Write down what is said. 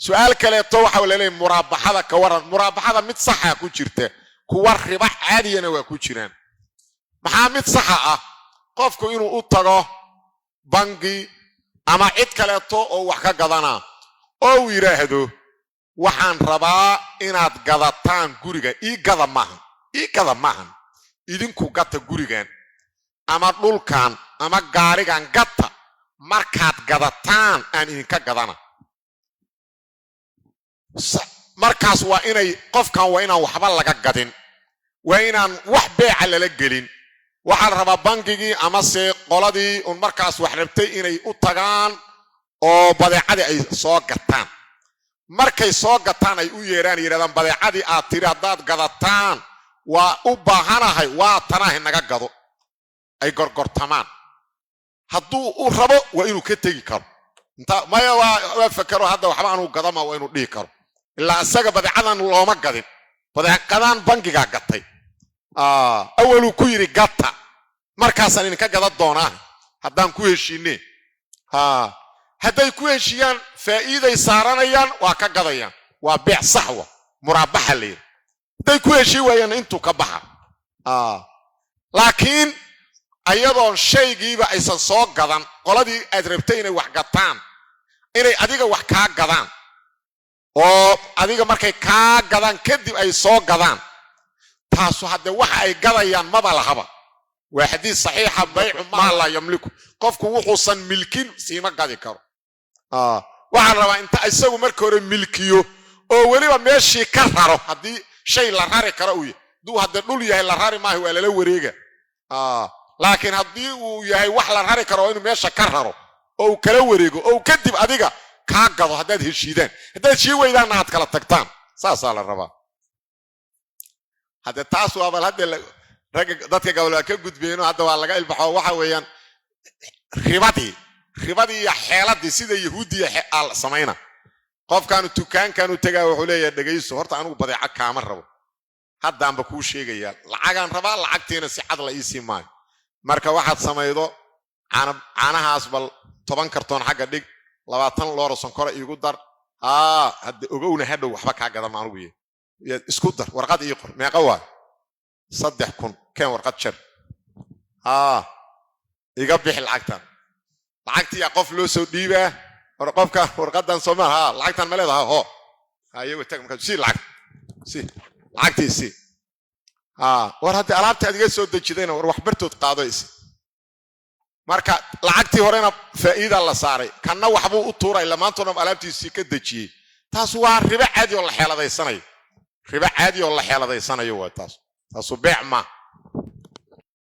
سؤال كليتو حول لي مرابحة كورن مرابحة مت صحة كوجرته كور ربح عادي أنا وكوجران محمد صحة قفكو إنه أطلع بنجي أما إتكليتو أو وحكا قضنا أو يرهدو وحن ربا إناد قضتان جورجان قضا معهم إذن كو قط جورجان أما دول كان أما قارجان قط مركات قضتان أن إنك قضنا markaas waa inay qofkan waa inaan waxba laga gadin waa inaan wax beec la gelin waxa la rabaa bangigi ama se qoladii oo markaas wax rabtay inay u tagaan oo badeecada ay soo gataan markay soo gataan ay u yeeraan badeecadii aad tiri hadaad gadataan waa u baahanahay waa tanaah naga gado ay gorgortamaan hadduu u rabo waa inuu ka tagi karo inta ma waa fakaro hadda waxba aanu gadama waa inuu dhigi karo إلا أساق بدعاdan looma gadin badaqadan bangiga gatay awalu ku yiri gata markaasan in ka gada doonaa haddaan ku heshiinay haday ku heshiyaan faa'iiday saaranayaan waa ka gadayaan waa beec saxwa muraabaxa leey haday ku heshii waayaan intuu ka baxa laakiin ayadoon shaygiiba aysan soo gadan qoladii aad rabtay inay wax gataan inay adiga wax ka gadaan oo adiga markay ka gadan kadib ay soo gadaan taasu hadda waxa ay gadayaan maba lahaba waa xadiis saxiixa bay'u ma la yamliku qofku wuxuu milkin siima gadi karo waxa rabaa inta isagu markii hore milkiyo oo waliba meeshii ka raro hadii shay la rari karo uu duu hadda dhul yahay la rari maahay waa la wareega laakiin hadii uu yahay wax la rari karo inuu meesha ka raro oo kala wareego oo kadib adiga كاغدو هداد هشيدان هداد شي ويدان aad kala tagtaan saasa la rabaa hada taas waa bal hada dadka gobol ka gudbeeno hada waa laga ilbaxo waxa weeyaan khibadii ya xeeladii sida yahuudiya xal sameeyna qofkan tukaankan u tagaa wuxuu leeyahay dhageyso horta anigu badeeca kaama rabo hadda aan ba ku sheegaya lacagan rabaa lacagteena si cad la ii maayo marka waxaad sameeydo caanahaas bal 10 kartoon xaga dhig 20 loor sonkora iigu dar hadda ogowna hadhow waxba ka gada maanugu isku dar warqad ii qor meeqa waa 3000 keen warqad jar iga bixi lacagtii qof loo soo dhiibaa qofka warqadan Soomaaliya lacagtan ma leedahay ayagu tag markaa lacagtii si war hadda alaabta adiga soo dajidayna war wax bartood qaadaysa marka lacagtii horena faa'iida la saaray kana waxbuu u tuuray lamaantoona alaabtiisii ka dajiyay taas waa riba caadi oo la xeeladaysanayo waa taas beec ma